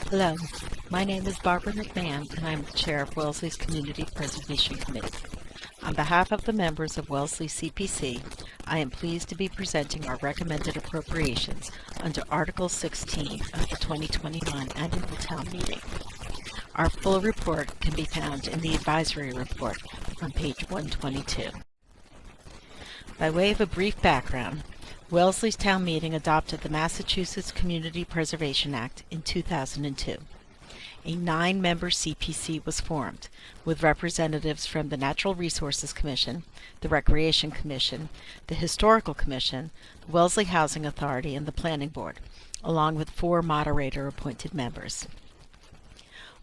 Hello, my name is Barbara McMahon, and I'm the chair of Wellesley's Community Preservation Committee. On behalf of the members of Wellesley CPC, I am pleased to be presenting our recommended appropriations under Article 16 of the 2021 Annual Town Meeting. Our full report can be found in the advisory report on page 122. By way of a brief background, Wellesley's Town Meeting adopted the Massachusetts Community Preservation Act in 2002. A 9-member CPC was formed, with representatives from the Natural Resources Commission, the Recreation Commission, the Historical Commission, the Wellesley Housing Authority, and the Planning Board, along with 4 moderator-appointed members.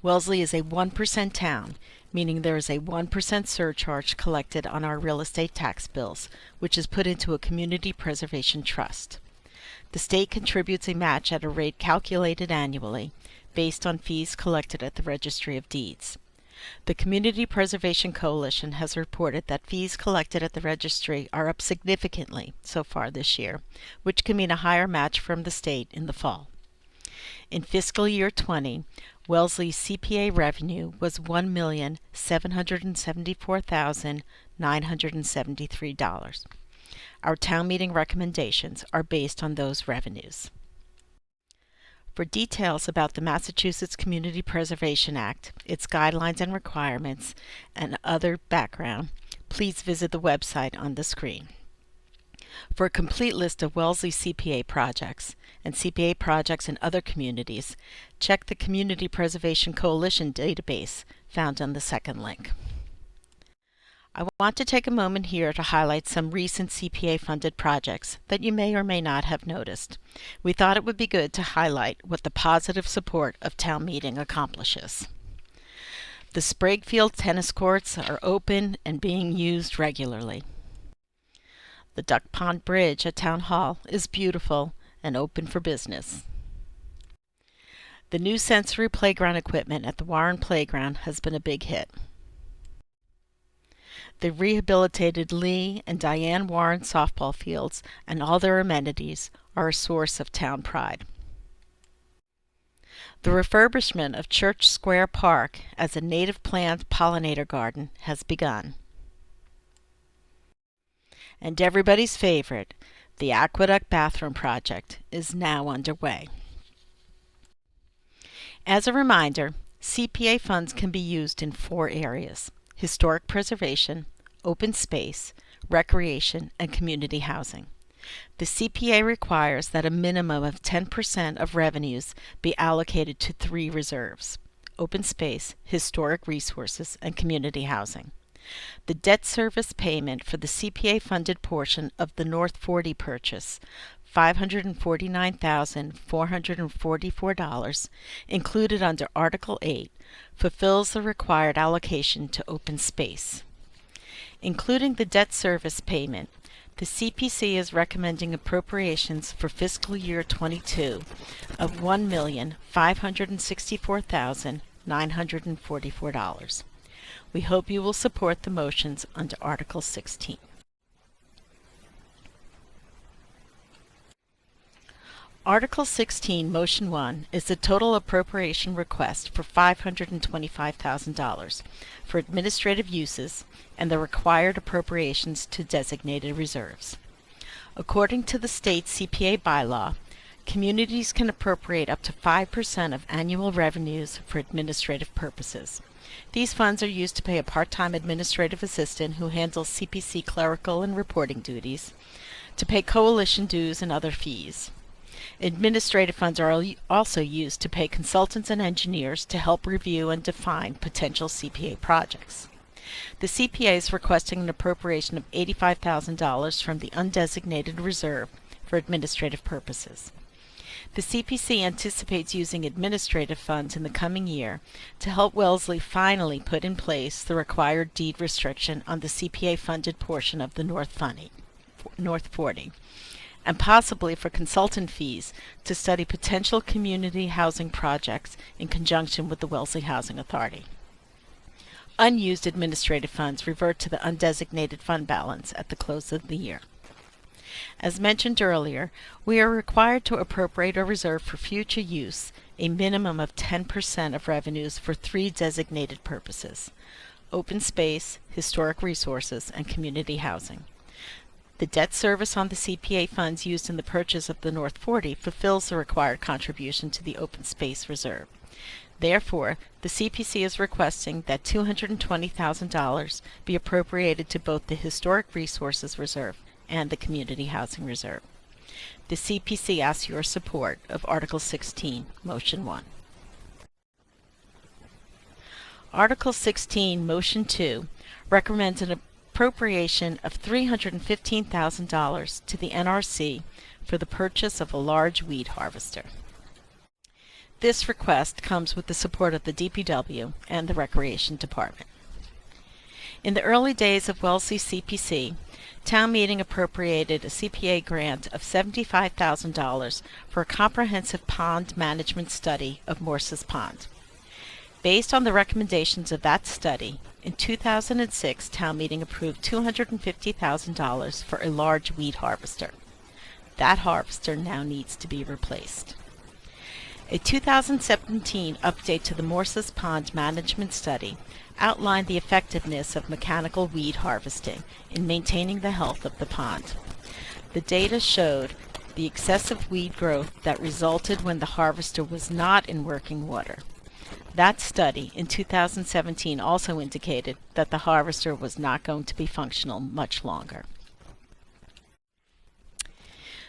Wellesley is a 1% town, meaning there is a 1% surcharge collected on our real estate tax bills, which is put into a community preservation trust. The state contributes a match at a rate calculated annually, based on fees collected at the Registry of Deeds. The Community Preservation Coalition has reported that fees collected at the registry are up significantly so far this year, which can mean a higher match from the state in the fall. In fiscal year 20, Wellesley's CPA revenue was $1,774,973. Our town meeting recommendations are based on those revenues. For details about the Massachusetts Community Preservation Act, its guidelines and requirements, and other background, please visit the website on the screen. For a complete list of Wellesley CPA projects and CPA projects in other communities, check the Community Preservation Coalition database found on the second link. I want to take a moment here to highlight some recent CPA-funded projects that you may or may not have noticed. We thought it would be good to highlight what the positive support of town meeting accomplishes. The Sprague Field tennis courts are open and being used regularly. The Duck Pond Bridge at Town Hall is beautiful and open for business. The new sensory playground equipment at the Warren Playground has been a big hit. The rehabilitated Lee and Diane Warren softball fields and all their amenities are a source of town pride. The refurbishment of Church Square Park as a native plant pollinator garden has begun. And everybody's favorite, the Aqueduct Bathroom Project, is now underway. As a reminder, CPA funds can be used in 4 areas: historic preservation, open space, recreation, and community housing. The CPA requires that a minimum of 10% of revenues be allocated to 3 reserves: open space, historic resources, and community housing. The debt service payment for the CPA-funded portion of the North 40 purchase, $549,444, included under Article 8, fulfills the required allocation to open space. Including the debt service payment, the CPC is recommending appropriations for fiscal year 22 of $1,564,944. We hope you will support the motions under Article 16. Article 16, Motion 1, is the total appropriation request for $525,000 for administrative uses and the required appropriations to designated reserves. According to the state CPA bylaw, communities can appropriate up to 5% of annual revenues for administrative purposes. These funds are used to pay a part-time administrative assistant who handles CPC clerical and reporting duties, to pay coalition dues and other fees. Administrative funds are also used to pay consultants and engineers to help review and define potential CPA projects. The CPA is requesting an appropriation of $85,000 from the undesignated reserve for administrative purposes. The CPC anticipates using administrative funds in the coming year to help Wellesley finally put in place the required deed restriction on the CPA-funded portion of the North 40, and possibly for consultant fees to study potential community housing projects in conjunction with the Wellesley Housing Authority. Unused administrative funds revert to the undesignated fund balance at the close of the year. As mentioned earlier, we are required to appropriate or reserve for future use a minimum of 10% of revenues for three designated purposes: open space, historic resources, and community housing. The debt service on the CPA funds used in the purchase of the North 40 fulfills the required contribution to the open space reserve. Therefore, the CPC is requesting that $220,000 be appropriated to both the Historic Resources Reserve and the Community Housing Reserve. The CPC asks your support of Article 16, Motion 1. Article 16, Motion 2, recommends an appropriation of $315,000 to the NRC for the purchase of a large weed harvester. This request comes with the support of the DPW and the Recreation Department. In the early days of Wellesley CPC, Town Meeting appropriated a CPA grant of $75,000 for a comprehensive pond management study of Morse's Pond. Based on the recommendations of that study, in 2006, Town Meeting approved $250,000 for a large weed harvester. That harvester now needs to be replaced. A 2017 update to the Morse's Pond Management Study outlined the effectiveness of mechanical weed harvesting in maintaining the health of the pond. The data showed the excessive weed growth that resulted when the harvester was not in working water. That study in 2017 also indicated that the harvester was not going to be functional much longer.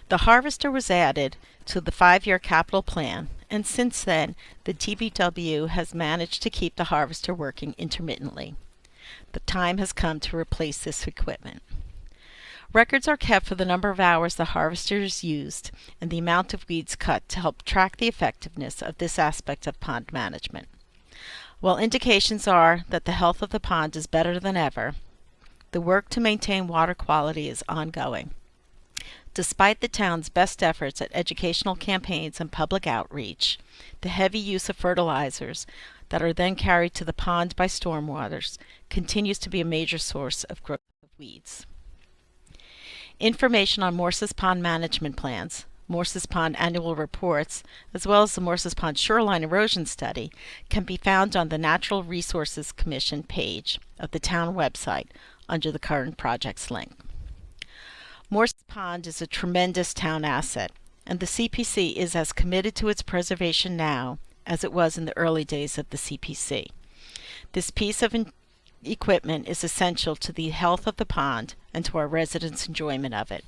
The harvester was added to the 5-year capital plan, and since then, the DPW has managed to keep the harvester working intermittently. The time has come to replace this equipment. Records are kept for the number of hours the harvester is used and the amount of weeds cut to help track the effectiveness of this aspect of pond management. While indications are that the health of the pond is better than ever, the work to maintain water quality is ongoing. Despite the town's best efforts at educational campaigns and public outreach, the heavy use of fertilizers that are then carried to the pond by stormwaters continues to be a major source of growth of weeds. Information on Morse's Pond management plans, Morse's Pond annual reports, as well as the Morse's Pond shoreline erosion study can be found on the Natural Resources Commission page of the town website under the current projects link. Morse's Pond is a tremendous town asset, and the CPC is as committed to its preservation now as it was in the early days of the CPC. This piece of equipment is essential to the health of the pond and to our residents' enjoyment of it.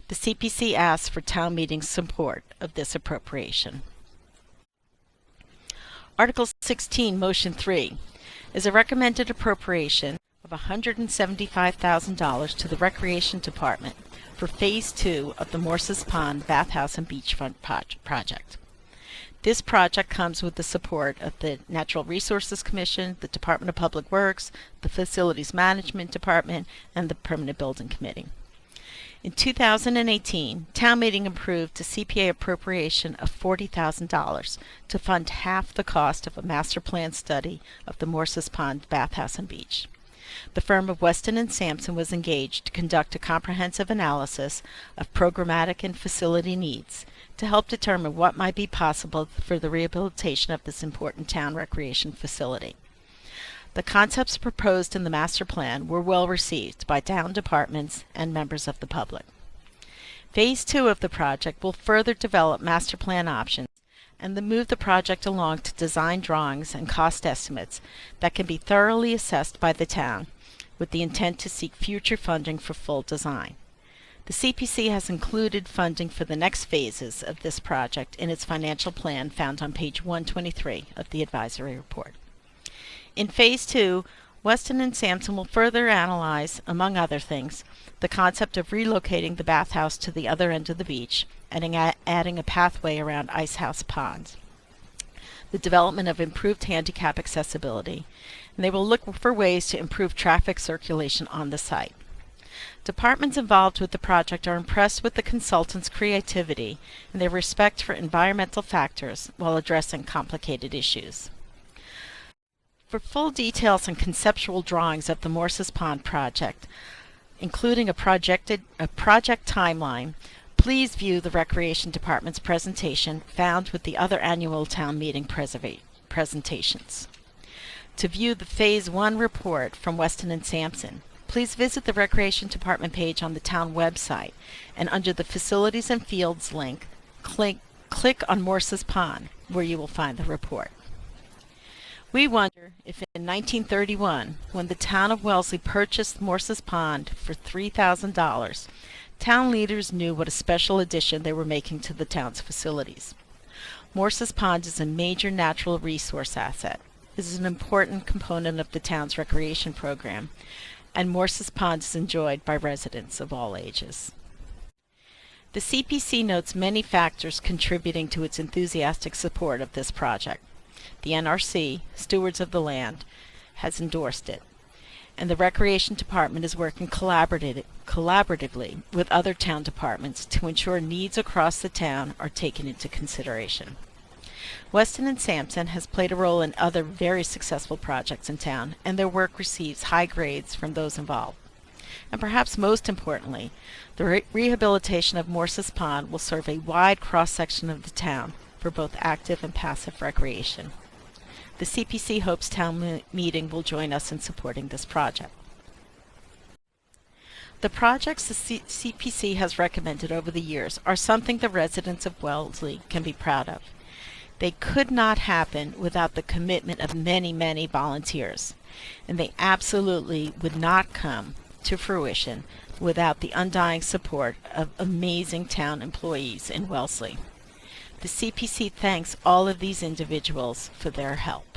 The CPC asks for Town Meeting's support of this appropriation. Article 16, Motion 3, is a recommended appropriation of $175,000 to the Recreation Department for Phase 2 of the Morse's Pond Bathhouse and Beachfront project. This project comes with the support of the Natural Resources Commission, the Department of Public Works, the Facilities Management Department, and the Permanent Building Committee. In 2018, Town Meeting approved a CPA appropriation of $40,000 to fund half the cost of a master plan study of the Morse's Pond Bathhouse and Beach. The firm of Weston & Sampson was engaged to conduct a comprehensive analysis of programmatic and facility needs to help determine what might be possible for the rehabilitation of this important town recreation facility. The concepts proposed in the master plan were well received by town departments and members of the public. Phase 2 of the project will further develop master plan options and then move the project along to design drawings and cost estimates that can be thoroughly assessed by the town with the intent to seek future funding for full design. The CPC has included funding for the next phases of this project in its financial plan found on page 123 of the advisory report. In Phase 2, Weston & Sampson will further analyze, among other things, the concept of relocating the bathhouse to the other end of the beach and adding a pathway around Ice House Pond, the development of improved handicap accessibility, and they will look for ways to improve traffic circulation on the site. Departments involved with the project are impressed with the consultants' creativity and their respect for environmental factors while addressing complicated issues. For full details and conceptual drawings of the Morse's Pond project, including a project timeline, please view the Recreation Department's presentation found with the other annual town meeting presentations. To view the Phase 1 report from Weston and Sampson, please visit the Recreation Department page on the town website, and under the Facilities and Fields link, click on Morse's Pond, where you will find the report. We wonder if in 1931, when the town of Wellesley purchased Morse's Pond for $3,000, town leaders knew what a special addition they were making to the town's facilities. Morse's Pond is a major natural resource asset. It is an important component of the town's recreation program, and Morse's Pond is enjoyed by residents of all ages. The CPC notes many factors contributing to its enthusiastic support of this project. The NRC, stewards of the land, has endorsed it, and the Recreation Department is working collaboratively with other town departments to ensure needs across the town are taken into consideration. Weston and Sampson has played a role in other very successful projects in town, and their work receives high grades from those involved. And perhaps most importantly, the rehabilitation of Morse's Pond will serve a wide cross-section of the town for both active and passive recreation. The CPC hopes town meeting will join us in supporting this project. The projects the CPC has recommended over the years are something the residents of Wellesley can be proud of. They could not happen without the commitment of many, many volunteers, and they absolutely would not come to fruition without the undying support of amazing town employees in Wellesley. The CPC thanks all of these individuals for their help.